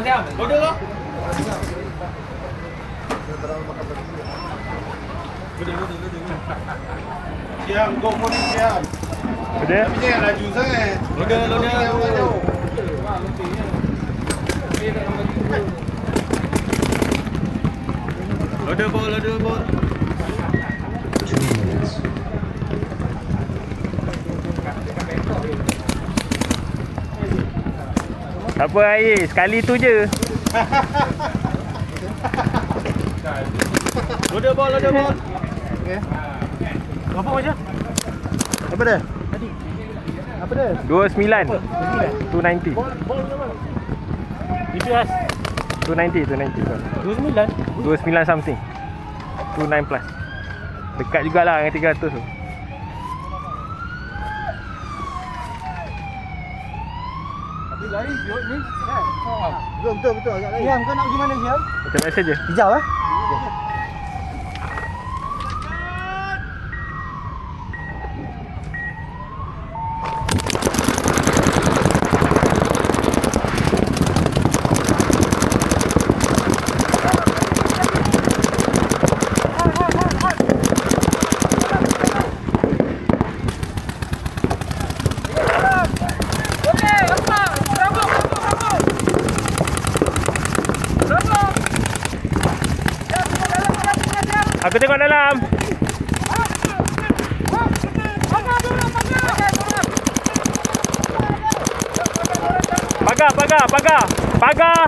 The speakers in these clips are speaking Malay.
Siap. Loader kau. Siap, go for it, siap. Udah? Tapi jangan laju sangat. Loader. Jauh. Loader ball. Tak apa air, sekali tu je. Loader ball. Okey. Apa macam? Apa dah? Tadi. Apa dah? 29. 290. Bol apa? DPS 290. 29. 29 something. 29 plus. Dekat jugalah dengan 300 tu. Tapi lari ni. Betul agak lari. Siam kau nak pergi mana Siam? Macam biasa je. Hijau Aku tengok dalam. Pagar.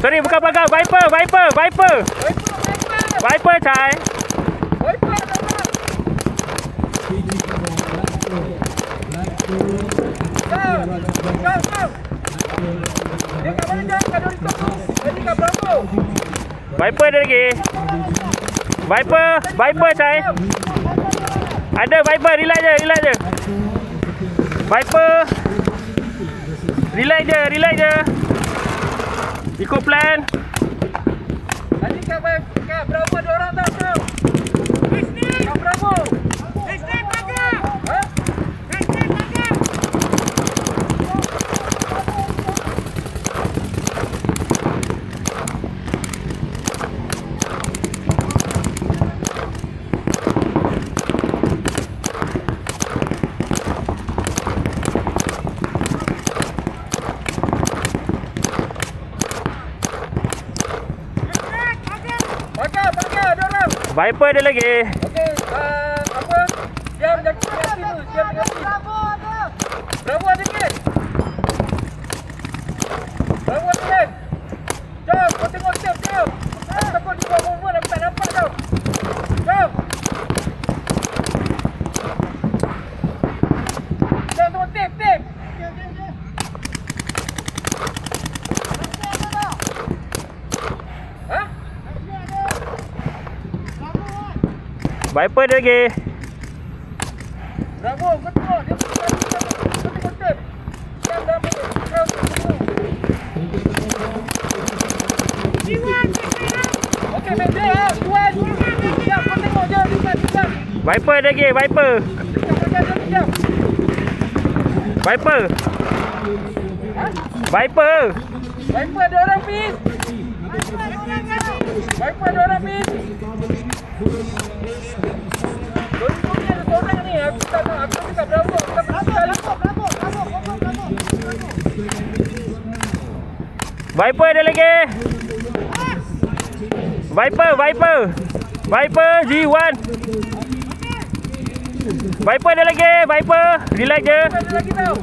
Sorry, bukan pagar. Viper. Viper, Cai. Viper ada lagi. Viper Cai. Ada Viper, relax je. Viper. Relax je. Ikut plan. Tadi kat Bravo ada orang tak tahu. Kat Bravo. Pagar. Ha? Pagar. Pagar ada orang. Viper ada lagi. Okey, apa? Siap jaga sini. Bravo ada. Bravo ada ke? Jom, kau tengok step. Aku takut di bawah movement aku tak nampak kau. Jom, tengok tip. Ha? Viper ada lagi. Bravo, kau tengok. Dia tengok tip. Siap dah ambil. Okey, baik dia. Tuan. Siap, kau tengok je. Dekat. Viper ada lagi. Viper. Siap. Viper Viper ada orang pis. Dua-duanya ada seorang ni. Aku tak nak. Aku dekat Bravo. Viper ada lagi. Viper G1. Viper ada lagi. Viper, relax je. Ada lagi tau.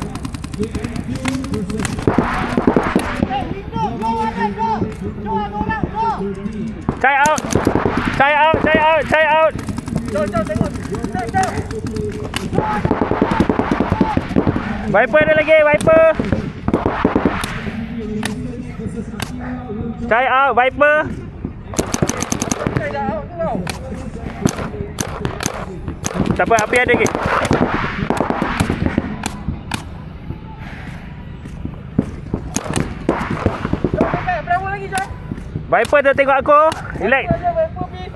Try out. Jom, tengok. Jom. Viper ada lagi. Try out Viper. Saya dah out tu tau. Tak apa, api ada lagi. Jom, dekat Bravo lagi, jom. Viper dah tengok aku. Relax. Viper pis.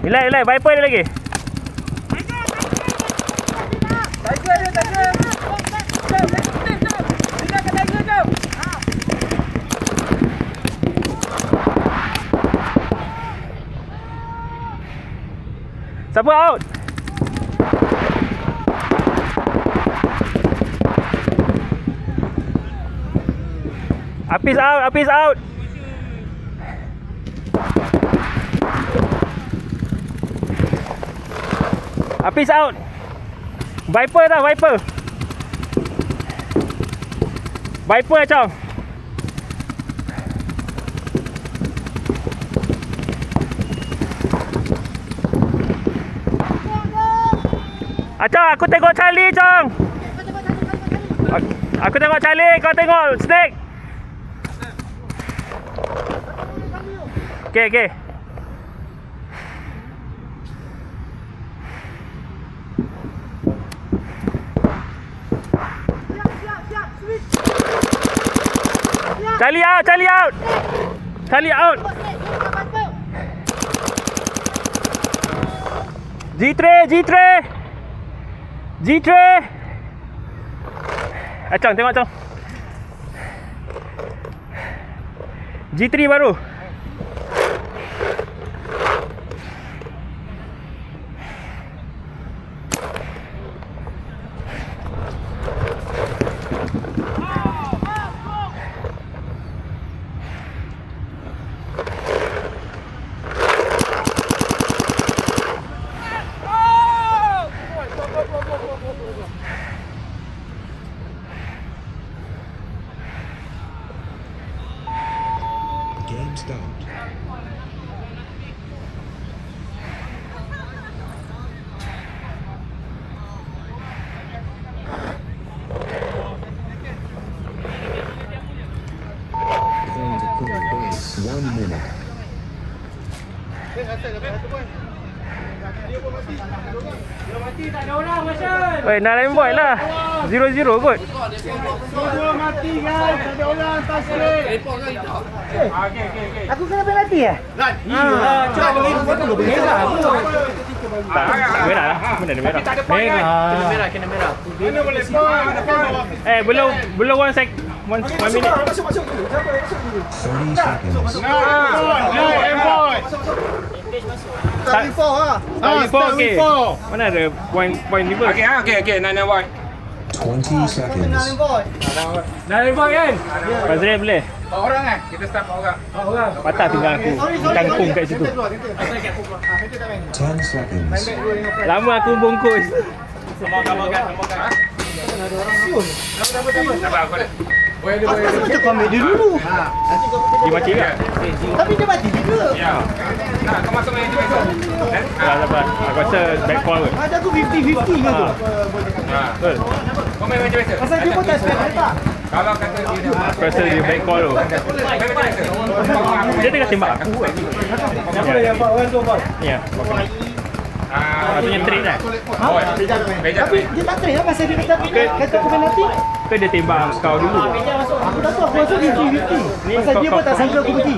Relax. Viper dia lagi. Tiger dia, Tiger. Jom. Tinggalkan Tiger, jom. Siapa out? Apis out. Apis out. Viper dah, Viper Chong. Chong, aku tengok Charlie, Chong. Aku tengok Charlie, kau tengok Snake. Okay. Charlie out. G3. Chong, tengok Chong. G3 baru. Game start. Time to call base 1 minute. Weh, nak lain boy lah. 0-0 kot. Aku kena penalti ya? Tak, merah lah. Mana ada merah? Kena merah. Belum 1 minute. 30 seconds. Okay. Mana ada point liver? Okay. Nine white. 20 seconds. Dah liver kan? Fazril boleh? Orang kan? Kita start orang. Patah tinggal aku. Kangkung kat situ. 10 seconds. Lama aku bungkus. Semakan. Sabar aku dah. Macam kau ambil dia dulu. Dia mati tak? Tapi dia mati juga. Ya. Nah, kau masuk main tu besok. Sabar. Aku rasa back call kot. Ada aku 50-50 ke tu. Betul. Kau main macam biasa. Pasal dia pun tak spare tak? Kalau kata dia Aku rasa dia back call tu. main macam biasa. Dia tengah tembak aku. Siapa yang buat orang tu buat? Ya. Maksudnya trade lah. Tapi dia tak trade lah pasal dia kata aku penalti. Ke dia tembak kau dulu. Aku tak tahu, aku rasa 50-50. Pasal dia pun tak sangka aku pergi.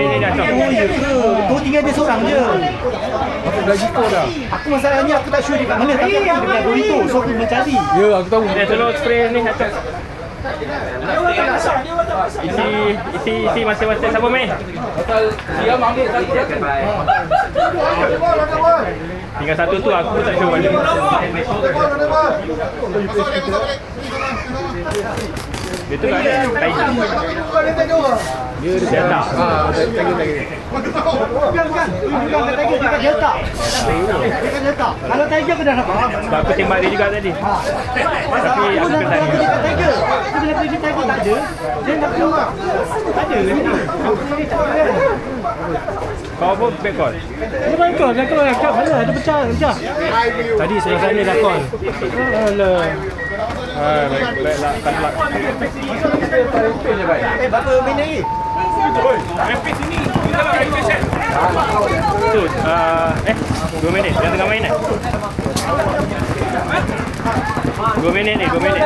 Ni dah cok. Oh ya ke? Kau tinggal dia seorang je. Aku dah jika dah. Aku masalahnya aku tak sure dia kat mana. Tapi aku dekat Dorito. So aku mencari. Ya, aku tahu. Dia tolong spray ni cok. Isi masing-masing siapa main? Pasal dia ambil satu dah. Tinggal satu tu aku tak sure mana. Dia tu tak ada. Dia tak. Bukan Tiger dekat Delta. Dekat Delta. Kalau Tiger aku dah dapat. Sebab aku tembak dia juga tadi. Tapi Aku aku dah kena aku dekat Tiger. Aku bila pergi Tiger tak ada. Dia nak keluar. Tak ada. kau apa back call? Dia main call. Dia call. Mana ada pecah. Tadi sebelah sana dah call. Alah. Baik lah. Tak lah. Berapa minit lagi? Tu 2 minit. Dah tengah main 2 minit ni. 2 minit.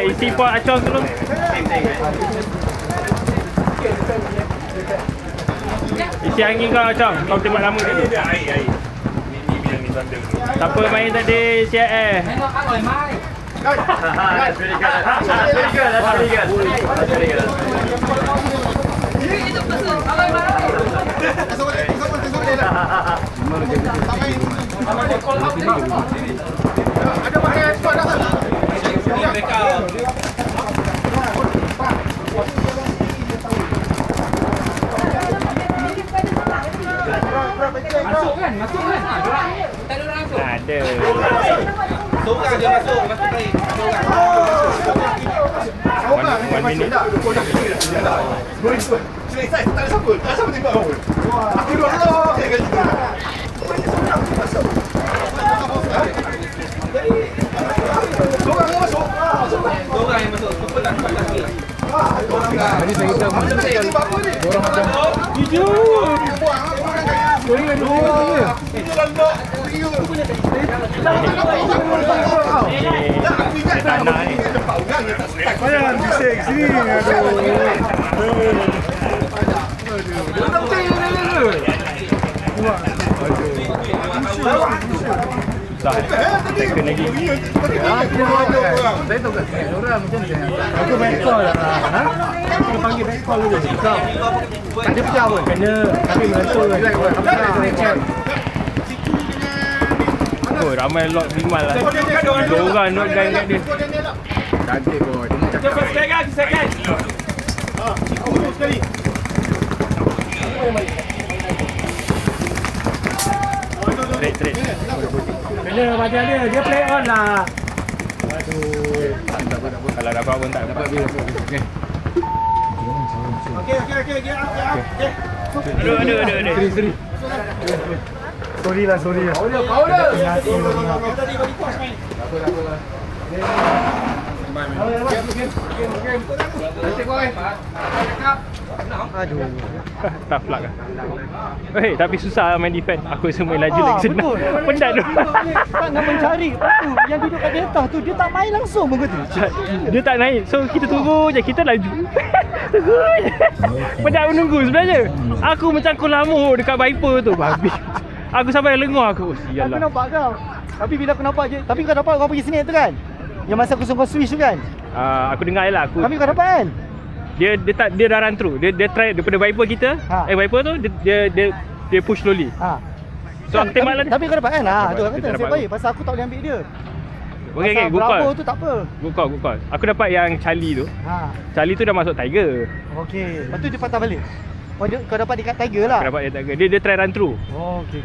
Isi pot acong dulu. Isi angin kau acong. Kau tembak lama tadi. Tak apa main tadi siap Tengok kalau mai. Itu pesan kalau mai. Ada bahaya cepat dah. Masuk kan? Masuk kan? Tak ada orang masuk. Ada. Seorang je masuk baik. One minute. Selesai, tak ada siapa. Tak ada siapa tembak kau. Aku duduk Allah. Seorang yang masuk. Seorang yang masuk. Cepat tak cepat lagi. Tadi saya kata macam orang macam Hijau. Tanah ni. Jangan bising sini. Susah. Tekan lagi. Saya tahu kat orang macam ni. Aku main call lah. Ha? Kita panggil back call dulu. Tak ada pecah pun. Kena. Tapi betul. Oh, ramai lot bimal lah. 2 orang not gang kat dia. Cantik boy. Dia cakap Second. sekali. Trade. Kena macam dia play on lah. Kalau dapat pun tak dapat. Okey. Ada. Sorry lah. Kau dah. Aduh. Tough luck lah. Tapi susah main defend. Aku rasa main laju lagi senang. Penat tu. Tak nak mencari. Lepas tu yang duduk kat atas tu dia tak main langsung pun kata. Dia tak naik. So kita tunggu je. Kita laju. Tunggu je. Penat menunggu sebenarnya. Aku macam kolamur dekat Viper tu. Babi. Aku sampai lengah aku. Aku Sialah. nampak kau. Tapi bila aku nampak je. Tapi kau dapat kau pergi sini tu kan? Yang masa aku songkong switch tu kan? Aku dengar je lah. Tapi kau dapat kan? Dia dah run through. Dia try daripada Viper kita. Viper tu dia push slowly. Ha. So aku tembak lah dia. Tapi kau dapat kan? Ha, tu aku Kita kata dapat nasib baik pasal aku tak boleh ambil dia. Okay, Pasal good Bravo call. tu tak apa. Good call. Aku dapat yang Charlie tu. Ha. Charlie tu dah masuk Tiger. Okey. Lepas tu dia patah balik. Kau dapat dekat Tiger lah. Aku dapat dia Tiger. Dia try run through. Oh, okey.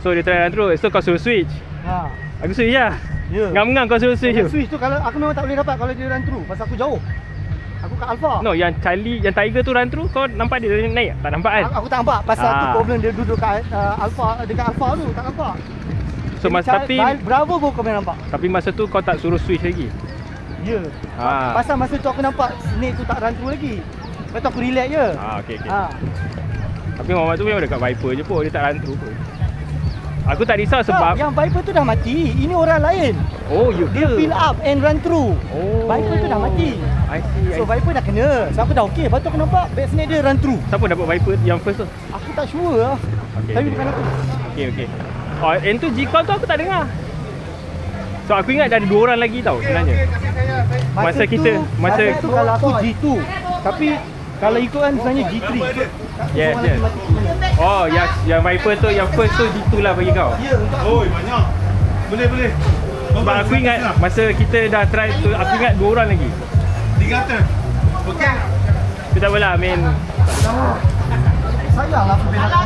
So dia try run through. So kau suruh switch. Ha. Aku switch lah. Ya. Ngam-ngam kau suruh switch Yang tu. switch tu kalau aku memang tak boleh dapat kalau dia run through pasal aku jauh. Aku kat Alpha. No, yang Charlie, yang Tiger tu run through, kau nampak dia naik? Tak nampak kan? Aku tak nampak pasal tu Ah. problem dia duduk kat Alpha, dekat Alpha tu tak nampak. So tapi Bravo pun kau boleh nampak. masa tu kau tak suruh switch lagi. Ya. Ah. Pasal masa tu aku nampak snake tu tak run through lagi. Lepas tu aku relax je. Okey. Ha. Tapi Muhammad tu memang dekat Viper je pun, dia tak run through pun. Aku tak risau sebab yang Viper tu dah mati. Ini orang lain. oh, you Dia fill up and run through. Oh. Viper tu dah mati. I see. So Viper dah kena. So aku dah okey. Lepas tu aku nampak back snake dia run through. Siapa dapat Viper yang first tu? Aku tak sure lah. Okey, Tapi okey. bukan aku. Okey. Oh, yang tu G-Call tu aku tak dengar. So aku ingat ada 2 orang lagi tau sebenarnya. Masa tu kalau aku G2. Tapi kalau ikutkan sebenarnya G3. Yes. Seorang lagi mati. Oh, yang Viper tu, yang first tu G2 lah bagi kau. Ya, untuk banyak. Boleh. Sebab aku ingat masa kita dah try tu, aku ingat 2 orang lagi. 300. Okey. Tapi tak apalah, I mean sayanglah aku bela.